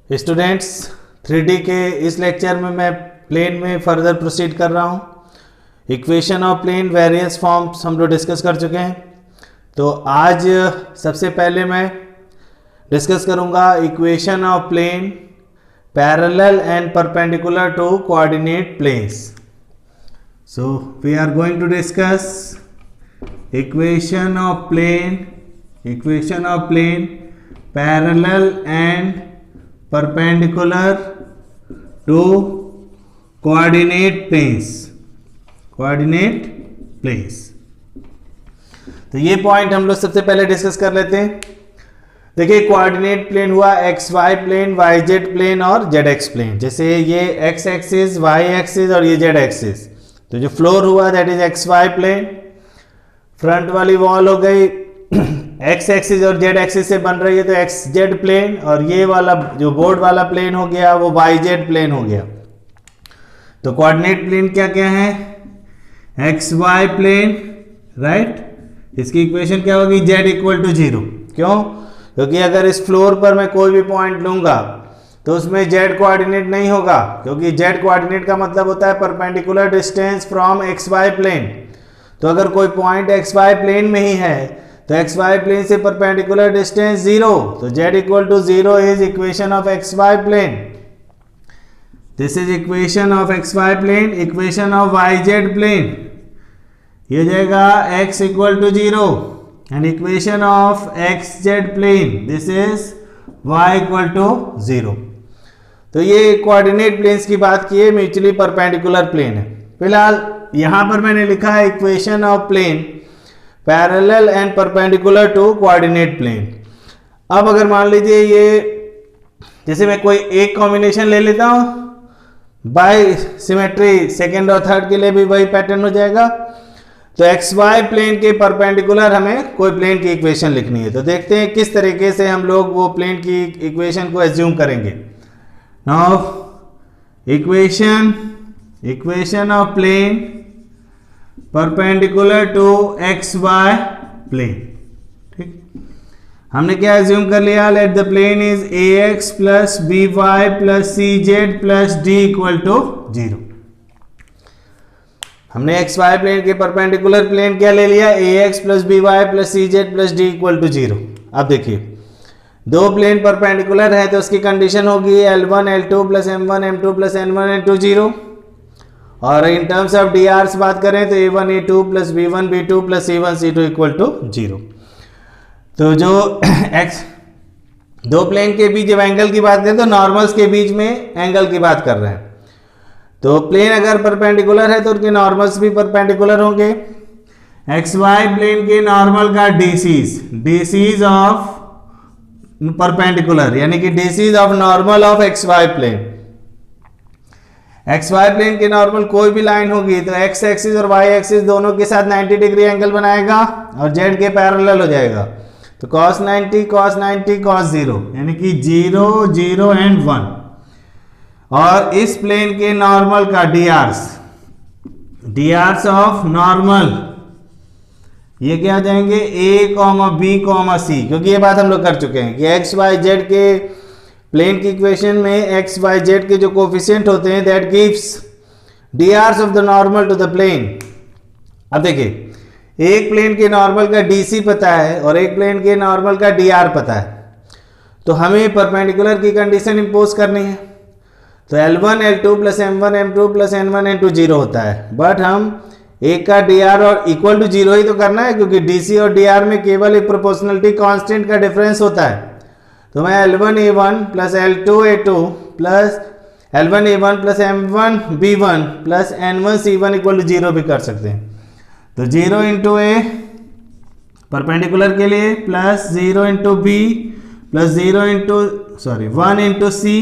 Students 3D के इस lecture में मैं प्लेन में फर्दर प्रोसीड कर रहा हूँ। Equation of plane various forms हम लोग डिस्कस कर चुके हैं। तो आज सबसे पहले मैं डिस्कस करूँगा equation of plane parallel and perpendicular to coordinate planes. So we are going to discuss equation of plane parallel and perpendicular to coordinate planes। तो ये पॉइंट हम लोग सबसे पहले डिस्कस कर लेते हैं। देखिए कोऑर्डिनेट प्लेन हुआ x y plane, y z plane और जेड एक्स प्लेन। जैसे ये एक्स एक्सिस, वाई एक्सिस और ये जेड एक्सिस। तो जो फ्लोर हुआ that is x y plane. Front वाली वॉल हो गई एक्स एक्सिस और जेड एक्सिस से बन रही है तो एक्स जेड प्लेन, और ये वाला जो बोर्ड वाला प्लेन हो गया वो वाई जेड प्लेन हो गया। तो कोऑर्डिनेट प्लेन क्या क्या है? X y plane, right. इसकी इक्वेशन क्या होगी? Z equal to 0। क्यों? क्योंकि अगर इस फ्लोर पर मैं कोई भी पॉइंट लूंगा तो उसमें जेड कोऑर्डिनेट नहीं होगा, क्योंकि जेड कोऑर्डिनेट का मतलब होता है perpendicular distance from x y plane. तो अगर कोई पॉइंट एक्स वाई प्लेन में ही है तो एक्स वाई प्लेन से परपेंडिकुलर डिस्टेंस 0, तो z equal to 0 is equation of x y plane. This is equation of x y plane. Equation of y z plane ये हो जाएगा x equal to 0 and equation of x z plane this is y equal to 0। तो ये coordinate planes की बात की है, mutually perpendicular plane है। फिलहाल यहां पर मैंने लिखा है equation of plane parallel and perpendicular to coordinate plane. अब अगर मान लीजिए ये जैसे मैं कोई एक कॉम्बिनेशन ले लेता हूं, बाय सिमेट्री सेकेंड और थर्ड के लिए भी वही पैटर्न हो जाएगा। तो एक्स वाई प्लेन के परपेंडिकुलर हमें कोई प्लेन की इक्वेशन लिखनी है। तो देखते हैं किस तरीके से हम लोग वो प्लेन की इक्वेशन को एज्यूम करेंगे। Now equation of plane perpendicular to x y plane. ठीक, हमने क्या एज्यूम कर लिया? Let the plane is a x plus b y plus c z plus d equal to 0। हमने एक्स वाई प्लेन के perpendicular plane क्या ले लिया? A x plus b y plus c z plus d equal to 0। अब देखिए दो plane perpendicular है तो उसकी कंडीशन होगी L1 L2 plus M1 M2 plus N1 N2 0। और इन टर्म्स ऑफ डी आर से बात करें तो A1 A2 plus B1 B2 plus C1 C2 equal to 0। तो जो एक्स दो प्लेन के बीच जब एंगल की बात करें तो नॉर्मल्स के बीच में एंगल की बात कर रहे हैं। तो प्लेन अगर परपेंडिकुलर है तो उनके नॉर्मल्स भी परपेंडिकुलर होंगे। एक्स वाई प्लेन के नॉर्मल का डीसीज ऑफ परपेंडिकुलर, यानी कि DCs of normal of x y plane. X y plane के नॉर्मल कोई भी लाइन होगी तो एक्स एक्सिस और वाई एक्सिस दोनों के साथ 90 डिग्री एंगल बनाएगा और जेड के पैरेलल हो जाएगा। तो cos 90 cos 90 cos 0, यानी कि 0 0 एंड 1। और इस प्लेन के नॉर्मल का डीआर्स ऑफ नॉर्मल ये क्या आ जाएंगे? a, b, c, क्योंकि ये बात हम लोग कर चुके हैं कि एक्स वाई जेड के प्लेन की इक्वेशन में एक्स वाई जेड के जो कोफिशिएंट होते हैं that gives DRs of the normal to the plane. अब देखिए एक प्लेन के नॉर्मल का डीसी पता है और एक प्लेन के नॉर्मल का डीआर पता है, तो हमें परपेंडिकुलर की कंडीशन इंपोज करनी है। तो L1 L2 plus M1 M2 plus N1 N2 0 होता है, बट हम एक का डीआर और इक्वल टू 0 ही तो करना है, क्योंकि डीसी और डीआर में केवल एक प्रोपोर्शनलिटी कांस्टेंट का डिफरेंस होता है। तो मैं L1 A1 plus L2 A2 plus L1 A1 plus M1 B1 plus N1 C1 equal to 0 भी कर सकते हैं। तो 0 इंटू ए परपेंडिकुलर के लिए plus 0 into b plus 1 into c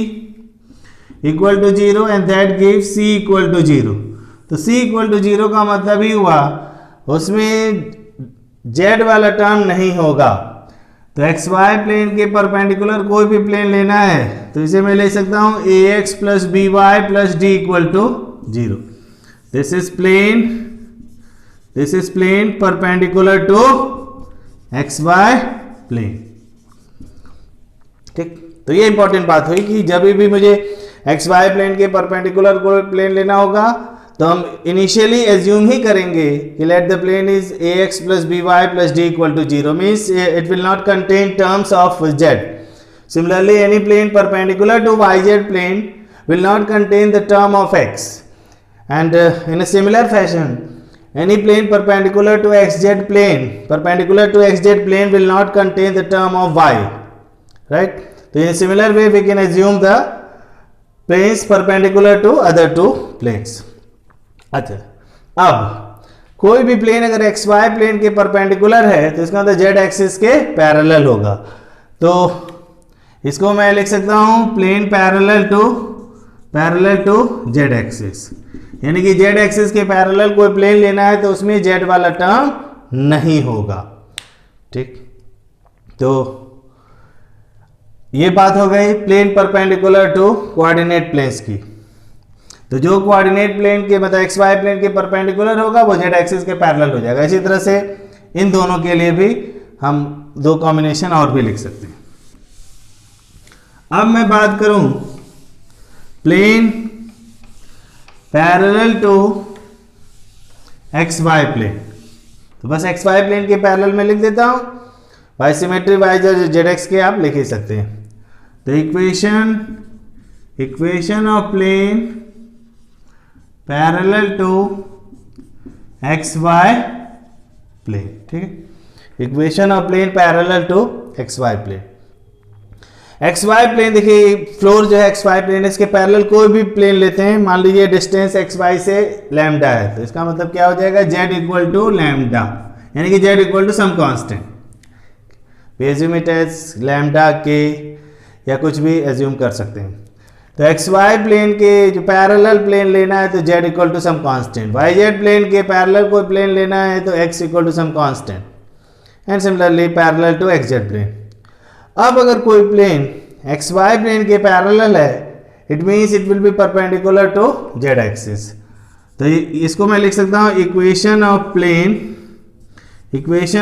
equal to 0 and that gives C equal to 0। तो C equal to 0 का मतलब ही हुआ उसमें Z वाला टर्म नहीं होगा। तो एक्स वाई प्लेन के परपेंडिकुलर कोई भी प्लेन लेना है तो इसे मैं ले सकता हूं ax plus b y plus d equal to 0। This is plane perpendicular to x y plane. ठीक, तो ये इंपॉर्टेंट बात हुई कि जब भी मुझे एक्स वाई प्लेन के परपेंडिकुलर कोई प्लेन लेना होगा तो हम इनिशियली एज्यूम ही करेंगे कि let the plane is a x plus b y plus d equal to zero, means it will not contain terms of z. Similarly, any plane perpendicular to yz plane will not contain the term of x, and in a similar fashion, any plane perpendicular to xz plane will not contain the term of y, right? So in a similar way we can assume the planes perpendicular to other two planes. अच्छा, अब कोई भी plane अगर x y plane के perpendicular है तो इसका मतलब जेड एक्सिस के पैरेलल होगा. तो इसको मैं लिख सकता हूं plane parallel to z axis, यानी कि जेड एक्सिस के पैरेलल कोई प्लेन लेना है तो उसमें जेड वाला टर्म नहीं होगा. ठीक, तो ये बात हो गई plane perpendicular to coordinate planes की. तो जो कोऑर्डिनेट प्लेन के मतलब एक्स वाई प्लेन के परपेंडिकुलर होगा वो जेड एक्सिस के पैरेलल हो जाएगा. इसी तरह से इन दोनों के लिए भी हम दो कॉम्बिनेशन और भी लिख सकते हैं. अब मैं बात करूं plane parallel to x y plane, तो बस एक्स वाई प्लेन के पैरेलल में लिख देता हूं. By symmetry y z x के आप लिख ही सकते हैं. तो equation of plane parallel to x y plane. ठीक है, equation of plane parallel to x y plane. X y plane देखिए, फ्लोर जो है एक्स वाई प्लेन, इसके पैरेलल कोई भी प्लेन लेते हैं, मान लीजिए डिस्टेंस एक्स वाई से लैम्डा है, तो इसका मतलब क्या हो जाएगा जेड इक्वल टू लैम्डा, यानी कि z equal to some constant. Assume it as lambda के या कुछ भी एज्यूम कर सकते हैं. तो एक्स वाई प्लेन के जो पैरेलल प्लेन लेना है तो z equal to some constant, y z plane के पैरेलल कोई प्लेन लेना है तो x equal to some constant, and similarly parallel to x z plane. अब अगर कोई प्लेन एक्स वाई प्लेन के पैरेलल है, it means it will be perpendicular to z axis. तो इसको मैं लिख सकता हूं equation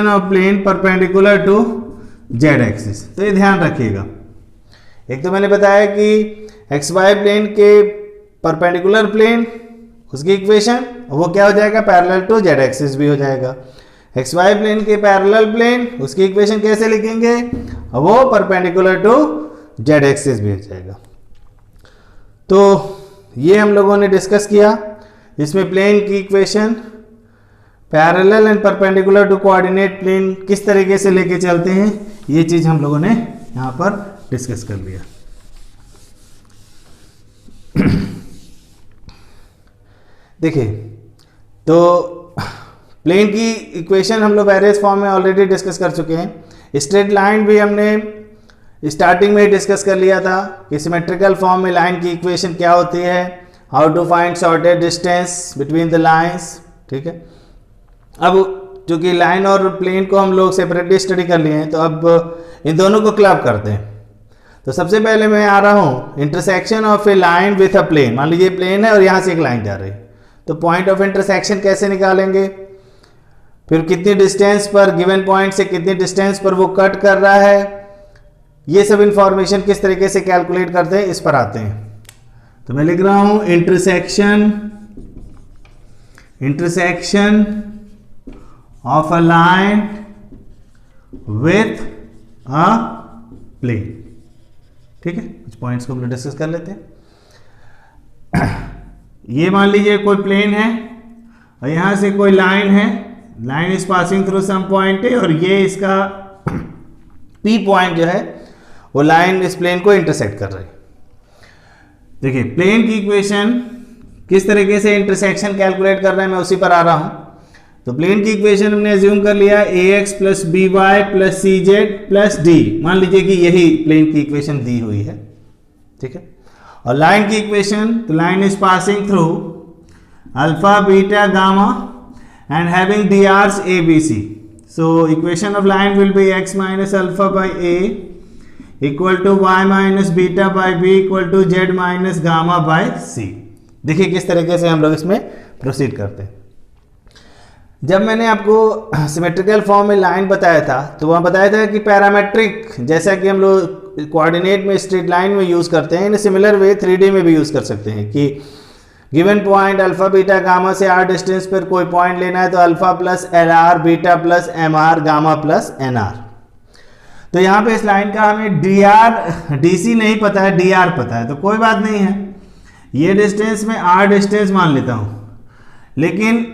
of plane perpendicular to z axis. तो ये ध्यान रखिएगा, एक तो मैंने बताया कि एक्स वाई प्लेन के परपेंडिकुलर प्लेन उसकी इक्वेशन वो क्या हो जाएगा पैरेलल टू जेड एक्सिस भी हो जाएगा. एक्स वाई प्लेन के पैरेलल प्लेन उसकी इक्वेशन कैसे लिखेंगे, वो परपेंडिकुलर टू जेड एक्सिस भी हो जाएगा. तो ये हम लोगों ने डिस्कस किया, इसमें प्लेन की equation parallel and perpendicular to coordinate plane किस तरीके से लेके चलते हैं, ये चीज हम लोगों ने यहां पर डिस्कस कर लिया. देखिए, तो प्लेन की इक्वेशन हम लोग वेरियस फॉर्म में ऑलरेडी डिस्कस कर चुके हैं. स्ट्रेट लाइन भी हमने स्टार्टिंग में ही डिस्कस कर लिया था कि सिमेट्रिकल फॉर्म में लाइन की इक्वेशन क्या होती है, how to find shortest distance between the lines. ठीक है, अब चूंकि लाइन और प्लेन को हम लोग सेपरेटली स्टडी कर लिए हैं, तो अब इन दोनों को क्लब करते हैं. तो सबसे पहले मैं आ रहा हूं intersection of a line with a plane. मान लीजिए प्लेन है और यहां से एक लाइन जा रही है, तो पॉइंट ऑफ इंटरसेक्शन कैसे निकालेंगे, फिर कितनी डिस्टेंस पर गिवन पॉइंट से कितनी डिस्टेंस पर वो कट कर रहा है, ये सब इंफॉर्मेशन किस तरीके से कैलकुलेट करते हैं, इस पर आते हैं. तो मैं लिख रहा हूं intersection of a line with a plane. ठीक है, कुछ पॉइंट्स को हम लोग डिस्कस कर लेते हैं. ये मान लीजिए कोई प्लेन है और यहां से कोई लाइन है, line is passing through some point है, और ये इसका P पॉइंट जो है वो लाइन इस प्लेन को इंटरसेक्ट कर रही है. देखिए, प्लेन की इक्वेशन किस तरीके से इंटरसेक्शन कैलकुलेट कर रहे हैं, मैं उसी पर आ रहा हूं. तो प्लेन की इक्वेशन हमने एज्यूम कर लिया ax plus b y plus c z plus d. मान लीजिए कि यही प्लेन की इक्वेशन दी हुई है. ठीक है, और लाइन की इक्वेशन, तो line is passing through alpha beta gamma and having dr's a b c. So equation of line will be x minus alpha by a equal to y minus beta by b equal to z minus gamma by c. देखिए किस तरीके से हम लोग इसमें proceed करते हैं. जब मैंने आपको सिमेट्रिकल फॉर्म में लाइन बताया था, तो वहां बताया था कि पैरामेट्रिक, जैसा कि हम लोग कोऑर्डिनेट में स्ट्रेट लाइन में यूज करते हैं, इन सिमिलर वे 3D में भी यूज कर सकते हैं कि given point alpha beta gamma से r डिस्टेंस पर कोई पॉइंट लेना है तो alpha plus LR beta plus MR gamma plus NR। तो यहाँ पे इस लाइन का हमें DC नहीं पता है, DR पता है, तो कोई बात नहीं है, ये डिस्टेंस में R डिस्टेंस मान लेता हूँ। लेकिन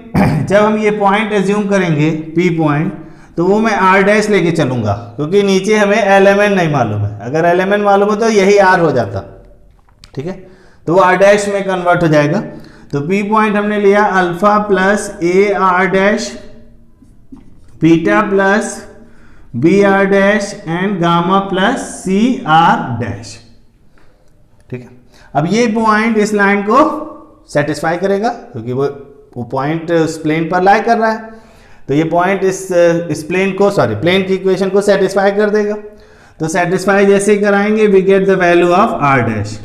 जब हम ये पॉइंट एज्यूम करेंगे P पॉइंट, तो वो मैं R डैश लेके चलूंगा, क्योंकि नीचे हमें LMN नहीं मालूम है। अगर LMN मालूम हो तो यही R हो जाता, ठीक है, तो वो R डैश में कन्वर्ट हो जाएगा। तो P पॉइंट हमने लिया alpha plus AR dash beta plus BR dash and gamma plus CR dash, ठीक है। अब ये पॉइंट इस लाइन को सेटिस्फाई करेगा, क्योंकि वो पॉइंट उस प्लेन पर लाई कर रहा है, तो ये पॉइंट इस प्लेन को प्लेन की इक्वेशन को सेटिस्फाई कर देगा। तो सेटिस्फाई जैसे ही कराएंगे we get the value of R dash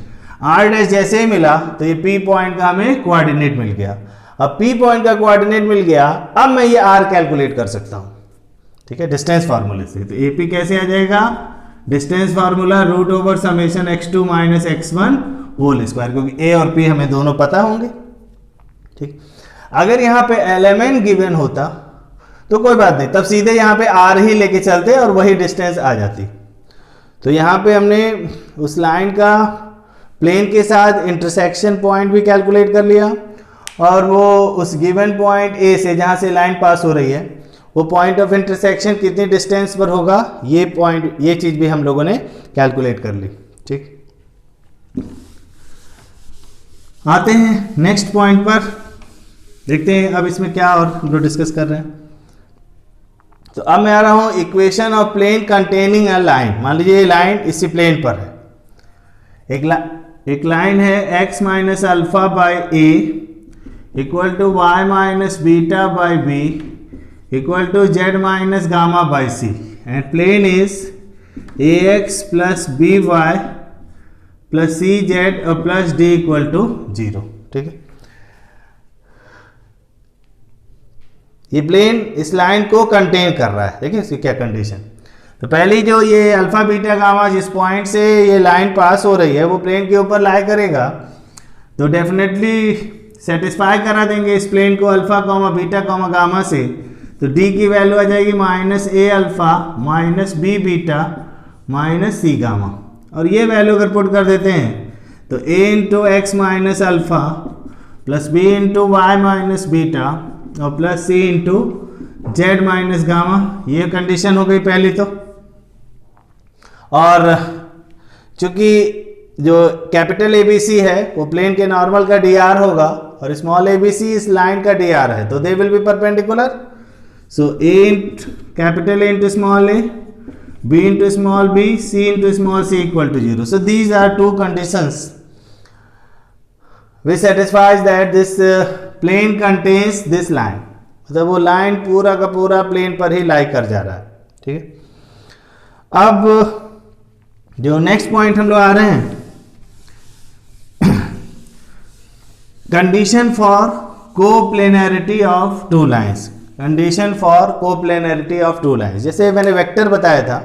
जैसे ही मिला तो ये P पॉइंट का हमें कोऑर्डिनेट मिल गया। अब P पॉइंट का कोऑर्डिनेट मिल गया, अब मैं ये R कैलकुलेट कर सकता हूं, ठीक है, डिस्टेंस फार्मूले से। तो AP कैसे आ जाएगा, distance formula root over summation x2 minus x1 whole square, क्योंकि A और P हमें दोनों पता होंगे, ठीक। अगर यहाँ पे LMN गिवन होता तो कोई बात नहीं, तब सीधे यहाँ पे R ही लेके चलते और वही डिस्टेंस आ जाती। तो यहाँ पे हमने उस लाइन का प्लेन के साथ इंटरसेक्शन पॉइंट भी कैलकुलेट कर लिया, और वो उस गिवन पॉइंट A से जहाँ से लाइन पास हो रही है वो पॉइंट ऑफ इंटरसेक्शन कितनी डिस्टेंस पर होगा, ये चीज़ भी हम लोगों ने कैलकुलेट कर ली, ठीक। आते हैं नेक्स्ट पॉइंट पर, देखते हैं अब इसमें क्या और हम लोग डिस्कस कर रहे हैं। तो अब मैं आ रहा हूं equation of plane containing a line. मान लीजिए ये लाइन इसी प्लेन पर है, एक लाइन है x minus alpha by a equal to y minus beta by b equal to z minus gamma by c, and plane is ax plus b y plus c z और plus d equal to 0, ठीक है। ये plane इस line को contain कर रहा है, देखिए इसकी क्या कंडीशन। तो पहली जो ये अल्फा बीटा गामा जिस पॉइंट से ये लाइन पास हो रही है वो प्लेन के ऊपर लाई करेगा, तो डेफिनेटली सेटिस्फाई करा देंगे इस प्लेन को alpha comma beta comma gamma से। तो डी की वैल्यू आ जाएगी minus a alpha minus b beta minus c gamma, और ये वैल्यू अगर पुट कर देते हैं तो a into x minus alpha plus b into y minus beta और plus c into z minus gamma, ये कंडीशन हो गई पहली। तो और चूंकि जो कैपिटल ABC है वो प्लेन के नॉर्मल का dr होगा और स्मॉल ABC इस लाइन का dr है, तो दे will be perpendicular. So a capital A into small a, b into small b, c into small c equal to 0. So these are two conditions which satisfies that this plane contains this line, मतलब वो line पूरा का पूरा plane पर ही लाई कर जा रहा है, ठीक है। अब जो नेक्स्ट पॉइंट हम लोग आ रहे हैं, condition for coplanarity of two lines, condition for coplanarity of two lines. जैसे मैंने वेक्टर बताया था,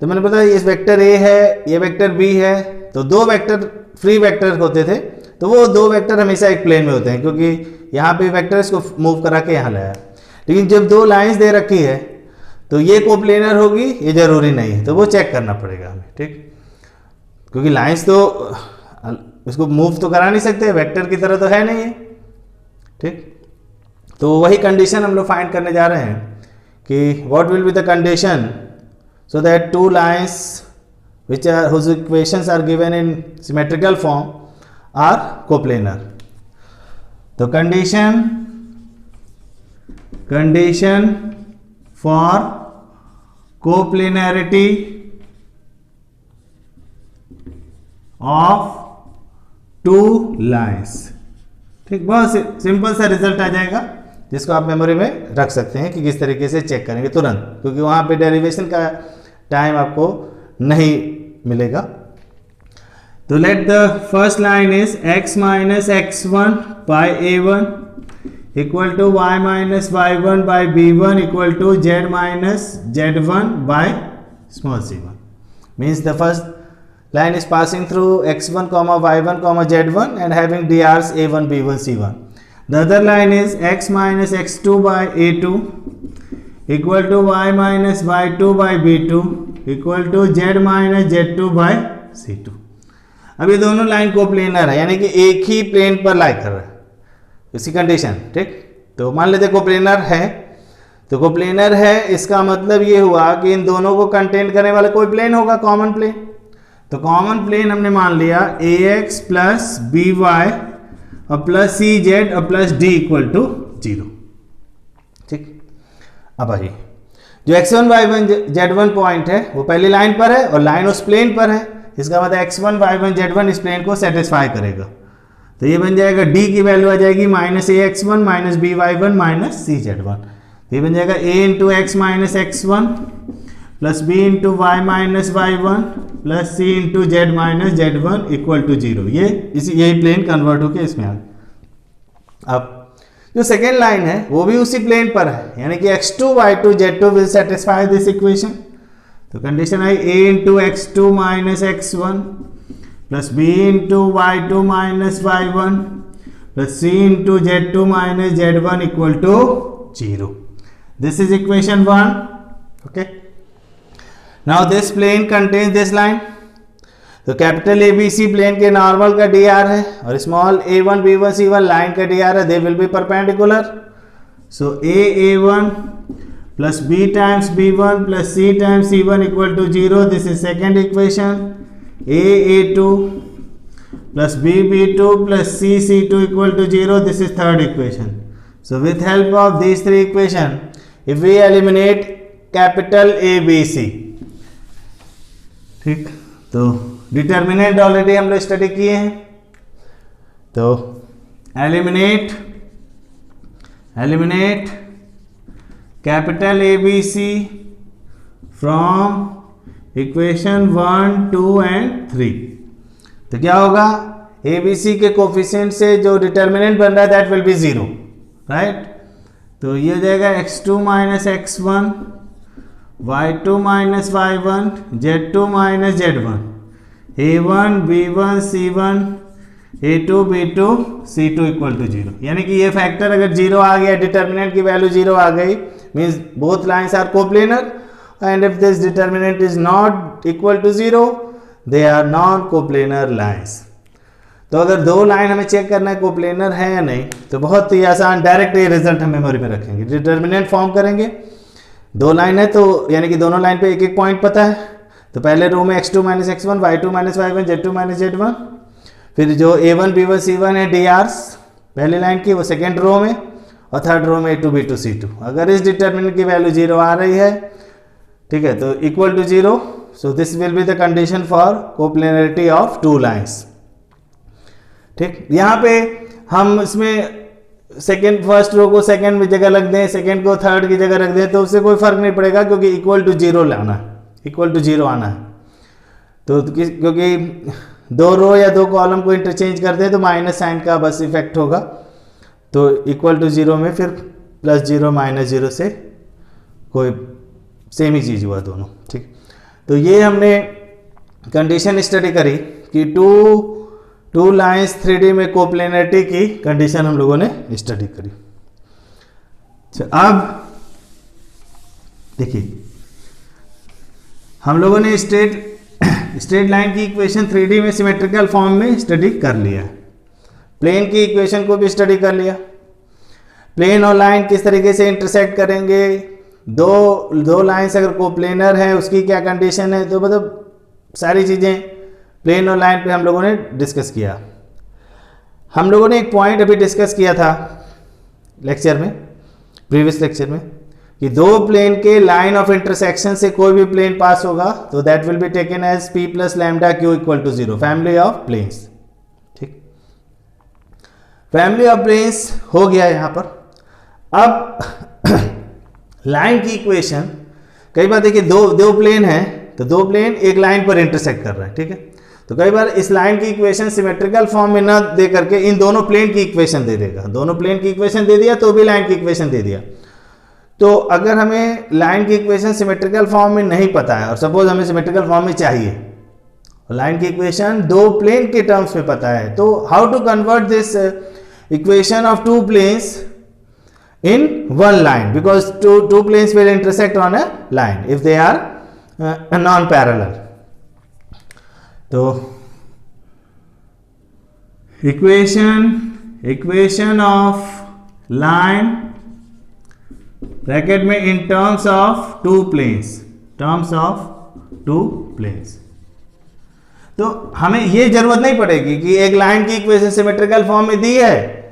तो मैंने बताया इस वेक्टर ए है, ये वेक्टर बी है, तो दो वेक्टर फ्री वेक्टर होते थे, तो वो दो वेक्टर हमेशा एक प्लेन में होते हैं, क्योंकि यहाँ पे वेक्टर्स को मूव करा के यहाँ लाया। लेकिन जब दो लाइंस दे रखी है तो ये कोप्लेनर होगी, ये जरूरी नहीं है, तो वो चेक करना पड़ेगा हमें, ठीक, क्योंकि लाइंस तो इसको मूव तो करा नहीं सकते, वेक्टर की तरह तो है नहीं है, ठीक। तो वही कंडीशन हम लोग फाइंड करने जा रहे हैं कि what will be the condition so that two lines which are whose equations are given in symmetrical form are coplanar. तो condition for coplanarity of two lines, ठीक, बहुत सिंपल सा रिजल्ट आ जाएगा जिसको आप मेमोरी में रख सकते हैं कि किस तरीके से चेक करेंगे तुरंत, क्योंकि वहाँ पे डेरिवेशन का टाइम आपको नहीं मिलेगा। तो let the first line is x minus x1 by a1 equal to y minus y1 by b1 equal to z minus z1 by small c1। Means the first line is passing through x1 comma y1 comma z1 and having dr's a1 b1 c1. The other line is x minus x2 by a2 equal to y minus y2 by b2 equal to z minus z2 by c2. अब ये दोनों line coplanar है, यानी कि एक ही plane पर लाई कर रहा है, इसी कंडीशन, ठीक। तो मान लेते कोप्लेनर है, तो कोप्लेनर है इसका मतलब ये हुआ कि इन दोनों को कंटेन करने वाला कोई प्लेन होगा, कॉमन प्लेन। तो कॉमन प्लेन हमने मान लिया ax प्लस बी वाई और प्लस सी जेड और प्लस डी इक्वल टू 0, ठीक। अब आइए, जो x1 y1 z1 पॉइंट है वो पहली लाइन पर है और लाइन उस प्लेन पर है, इसका मतलब x1 y1 z1 इस प्लेन को सेटिस्फाई करेगा। तो ये बन जाएगा d की वैल्यू आ जाएगी minus a x1 minus b y1 minus c z1। तो ये बन जाएगा a into x minus x1 plus b into y minus y1 plus c into z minus z1 equal to 0। ये यही प्लेन कन्वर्ट होके इसमें आ गया। अब जो सेकेंड लाइन है वो भी उसी प्लेन पर है, यानी कि x2 y2 z2 will satisfy this equation. तो condition I a into x2 minus x1 plus b into y2 minus y1 plus c into z2 minus z1 equal to 0। This is equation 1, okay. Now this plane contains this line. तो capital ABC plane के normal का dr है और small a1 b1 c1 line का dr है, they will be perpendicular. So a1 plus b times b1 plus c times c1 equal to 0, this is second equation. a2 plus b2 plus c2 equal to 0, this is third equation. So with help of this three equation if we eliminate capital ABC, ठीक। तो determinant already हम लोग study किए हैं। तो eliminate capital ABC from equation 1, 2 and 3। तो क्या होगा, ABC के कोफिशिएंट से जो डिटर्मिनेंट बन रहा है दैट विल बी 0, राइट। तो ये हो जाएगा x2 minus x1 y2 minus y1 z2 minus z1 a1 b1 c1 a2 b2 c2 equal to 0। यानी कि ये फैक्टर अगर 0 आ गया, डिटर्मिनेंट की वैल्यू 0 आ गई, means both lines are coplanar, and if this determinant is not equal to 0 they are non coplanar lines. तो अगर दो लाइन हमें चेक करना है कोप्लेनर है या नहीं, तो बहुत ही आसान, डायरेक्ट ये रिजल्ट हम मेमोरी में रखेंगे। डिटर्मिनेंट फॉर्म करेंगे, दो लाइन है तो यानी कि दोनों लाइन पे एक एक पॉइंट पता है। तो पहले रो में x2 minus x1 y2 minus y1 z2 minus z1, फिर जो a1 b1 c1 है drs पहली लाइन की वो सेकेंड रो में, और थर्ड रो में a2 b2 c2। अगर इस डिटर्मिनेंट की वैल्यू 0 आ रही है, ठीक है, तो equal to 0, so this will be the condition for coplanarity of two lines, ठीक। यहाँ पे हम इसमें सेकेंड फर्स्ट रो को सेकेंड में जगह रख दें, सेकेंड को थर्ड की जगह रख दें, तो उससे कोई फर्क नहीं पड़ेगा, क्योंकि इक्वल टू 0 लाना है, इक्वल टू 0 आना है। तो क्योंकि दो रो या दो कॉलम को इंटरचेंज करते हैं तो माइनस साइन का बस इफेक्ट होगा। तो इक्वल टू 0 में फिर प्लस 0 माइनस 0 से कोई सेम ही चीज़ हुआ दोनों, ठीक। तो ये हमने कंडीशन स्टडी करी कि टू लाइंस 3D में कोप्लेनरिटी की कंडीशन हम लोगों ने स्टडी करी। अब देखिए, हम लोगों ने स्ट्रेट लाइन की इक्वेशन 3D में सिमेट्रिकल फॉर्म में स्टडी कर लिया, प्लेन की इक्वेशन को भी स्टडी कर लिया। प्लेन और लाइन किस तरीके से इंटरसेक्ट करेंगे, दो लाइंस अगर कोप्लेनर है उसकी क्या कंडीशन है, तो मतलब सारी चीज़ें प्लेन और लाइन पे हम लोगों ने डिस्कस किया। हम लोगों ने एक पॉइंट अभी डिस्कस किया था लेक्चर में, प्रीवियस लेक्चर में, कि दो प्लेन के लाइन ऑफ इंटरसेक्शन से कोई भी प्लेन पास होगा तो that will be taken as p plus lambda q equal to 0, family of planes, ठीक। फैमिली ऑफ प्लेन्स हो गया यहाँ पर। अब लाइन की इक्वेशन, कई बार देखिए दो प्लेन है तो दो प्लेन एक लाइन पर इंटरसेक्ट कर रहे हैं, ठीक है। तो कई बार इस लाइन की इक्वेशन सिमेट्रिकल फॉर्म में ना दे करके इन दोनों प्लेन की इक्वेशन दे देगा, दोनों प्लेन की इक्वेशन दे दिया तो भी लाइन की इक्वेशन दे दिया। तो अगर हमें लाइन की इक्वेशन सिमेट्रिकल फॉर्म में नहीं पता है और सपोज हमें सिमेट्रिकल फॉर्म में चाहिए, लाइन की इक्वेशन दो प्लेन के टर्म्स में पता है, तो how to convert this equation of two planes in one line, because two planes will intersect on a line if they are non-parallel. तो equation of line ब्रैकेट में in terms of two planes, तो हमें ये जरूरत नहीं पड़ेगी कि एक लाइन की इक्वेशन सिमेट्रिकल फॉर्म में दी है,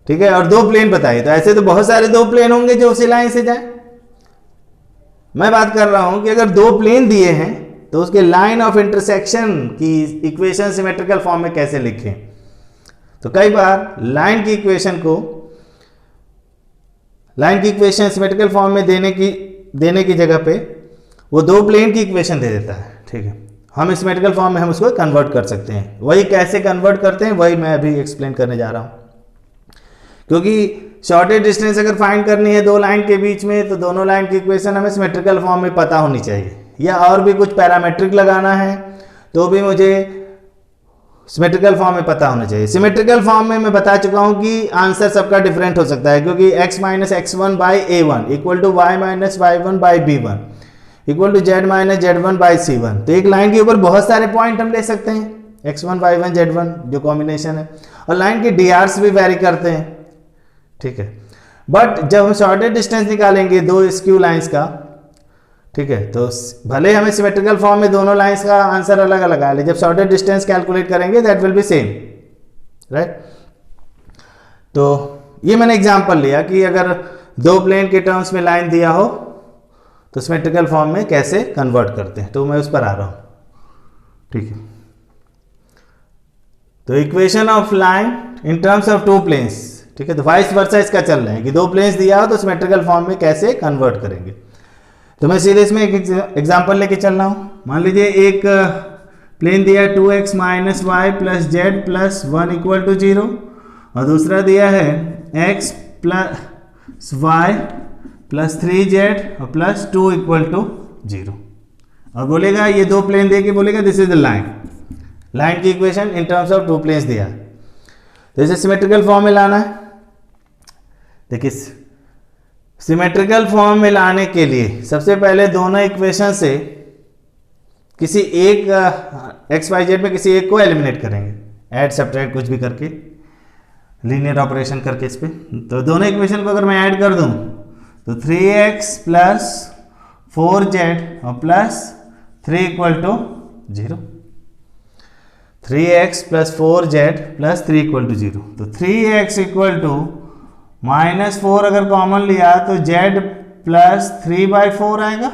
ठीक है, और दो प्लेन बताइए, तो ऐसे तो बहुत सारे दो प्लेन होंगे जो उसी लाइन से जाए। मैं बात कर रहा हूं कि अगर दो प्लेन दिए हैं तो उसके लाइन ऑफ इंटरसेक्शन की इक्वेशन सिमेट्रिकल फॉर्म में कैसे लिखें। तो कई बार लाइन की इक्वेशन सिमेट्रिकल फॉर्म में देने की जगह पे वो दो प्लेन की इक्वेशन दे देता है, ठीक है, हम सिमेट्रिकल फॉर्म में हम उसको कन्वर्ट कर सकते हैं। वही कैसे कन्वर्ट करते हैं वही मैं अभी एक्सप्लेन करने जा रहा हूं, क्योंकि शॉर्टेज डिस्टेंस अगर फाइंड करनी है दो लाइन के बीच में तो दोनों लाइन की इक्वेशन हमें सिमेट्रिकल फॉर्म में पता होनी चाहिए, या और भी कुछ पैरामीट्रिक लगाना है तो भी मुझे सिमेट्रिकल फॉर्म में पता होना चाहिए। सिमेट्रिकल फॉर्म में मैं बता चुका हूं कि आंसर सबका डिफरेंट हो सकता है, क्योंकि x minus x1 by a1 equal to y minus y1 by b1 equal to z minus z1 by c1। तो एक लाइन के ऊपर बहुत सारे पॉइंट हम ले सकते हैं, x1 y1 z1 जो कॉम्बिनेशन है, और लाइन के drs भी वेरी करते हैं, ठीक है। बट जब हम शॉर्टेज डिस्टेंस निकालेंगे दो स्क्यू लाइंस का, ठीक है, तो भले हमें सिमेट्रिकल फॉर्म में दोनों लाइंस का आंसर अलग अलग आए, जब शॉर्टेज डिस्टेंस कैलकुलेट करेंगे that will B same, right. तो ये मैंने एग्जांपल लिया कि अगर दो प्लेन के टर्म्स में लाइन दिया हो तो सिमेट्रिकल फॉर्म में कैसे कन्वर्ट करते हैं, तो मैं उस पर आ रहा हूं, ठीक है। तो equation of line in terms of two planes, ठीक है, तो वाइस वर्सा इसका चल रहे हैं कि दो प्लेन्स दिया हो तो सिमेट्रिकल फॉर्म में कैसे कन्वर्ट करेंगे। तो मैं सीधे इसमें एक एग्जांपल लेके चल रहा हूं। मान लीजिए एक प्लेन दिया 2x minus y plus z plus 1 equal to 0, और दूसरा दिया है x plus Y plus 3z और प्लस 2 इक्वल टू 0, और बोलेगा ये दो प्लेन दे के बोलेगा दिस इज द लाइन की equation in terms of two planes दिया, तो इसे सिमेट्रिकल फॉर्म में लाना है। देखिए सिमेट्रिकल फॉर्म में लाने के लिए सबसे पहले दोनों इक्वेशन से किसी एक एक्स वाई जेड में किसी एक को एलिमिनेट करेंगे, ऐड सब्ट्रैक्ट कुछ भी करके, लीनियर ऑपरेशन करके इस पे। तो दोनों इक्वेशन को अगर मैं ऐड कर दूं तो 3x प्लस 4z और plus 3 equal to 0, 3x plus 4z plus 3 equal to 0। तो 3x इक्वल टू माइनस 4 अगर कॉमन लिया तो z प्लस 3/4 आएगा।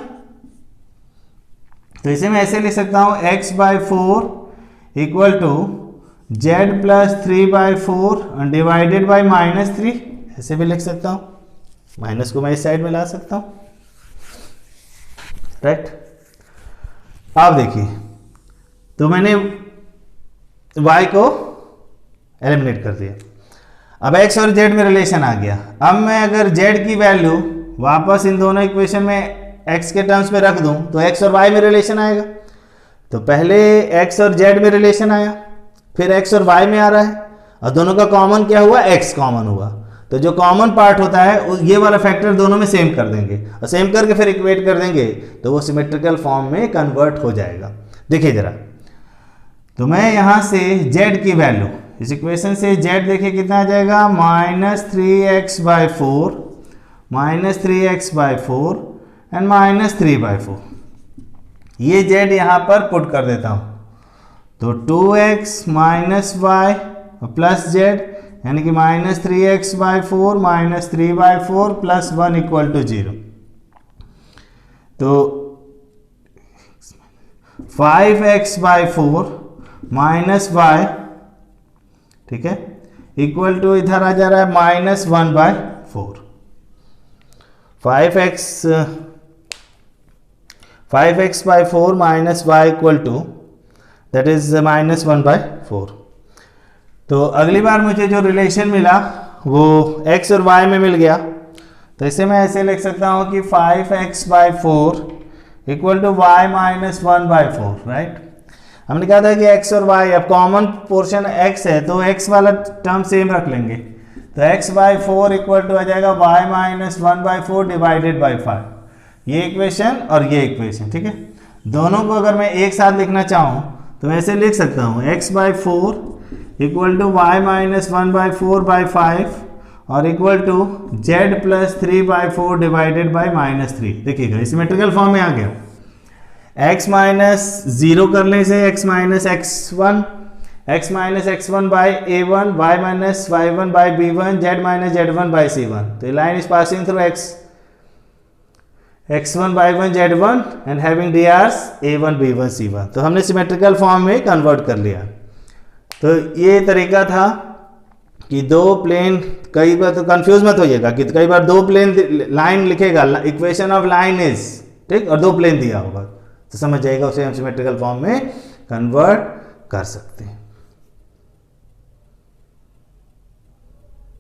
तो इसे मैं ऐसे लिख सकता हूं x/4 equal to z plus 3/4 divided by -3, ऐसे भी लिख सकता हूं, माइनस को मैं इस साइड में ला सकता हूं, राइट। अब देखिए तो मैंने y को एलिमिनेट कर दिया, अब x और z में रिलेशन आ गया। अब मैं अगर z की वैल्यू वापस इन दोनों इक्वेशन में x के टर्म्स में रख दूं तो x और y में रिलेशन आएगा। तो पहले x और z में रिलेशन आया, फिर x और y में आ रहा है, और दोनों का कॉमन क्या हुआ, x कॉमन हुआ। तो जो कॉमन पार्ट होता है ये वाला फैक्टर दोनों में सेम कर देंगे, और सेम करके फिर इक्वेट कर देंगे तो वो सिमेट्रिकल फॉर्म में कन्वर्ट हो जाएगा। देखिए जरा, तो मैं यहां से z की वैल्यू इस इक्वेशन से z देखिए कितना आ जाएगा, -3x/4 -3x/4 एंड -3/4। ये z यहां पर पुट कर देता हूं, तो 2x minus y plus z यानी कि -3x/4 -3/4 प्लस 1 इक्वल टू 0। तो 5x/4 माइनस वाई, ठीक है, इक्वल टू इधर आ जा रहा है -1/4। 5x/4 minus y equal to that is -1/4। तो अगली बार मुझे जो रिलेशन मिला वो x और y में मिल गया, तो इसे मैं ऐसे लिख सकता हूं कि 5x/4 equal to y minus 1/4, right. हमने कहा था कि x और y, अब कॉमन पोर्शन x है तो x वाला टर्म सेम रख लेंगे, तो x/4 इक्वल टू आ जाएगा y माइनस 1/4 डिवाइडेड बाई 5। ये इक्वेशन और ये इक्वेशन, ठीक है। दोनों को अगर मैं एक साथ लिखना चाहूँ तो मैं ऐसे लिख सकता हूँ x/4 equal to y minus 1/4/5 और equal to z plus 3/4 divided by -3। देखिएगा सिमेट्रिकल फॉर्म में आ गया। x माइनस 0 करने से x minus x1 by a1, y minus y1 by b1, z minus z1 by c1। तो line is passing through x1 y1 z1 and having drs a1 b1 c1। तो हमने symmetrical form में convert कर लिया। तो ये तरीका था कि दो प्लेन, कई बार तो कंफ्यूज मत होइएगा कि कई बार दो प्लेन लाइन लिखेगा, इक्वेशन ऑफ लाइन इज, ठीक, और दो प्लेन दिया होगा तो समझ जाएगा उसे हम सिमेट्रिकल फॉर्म में कन्वर्ट कर सकते हैं।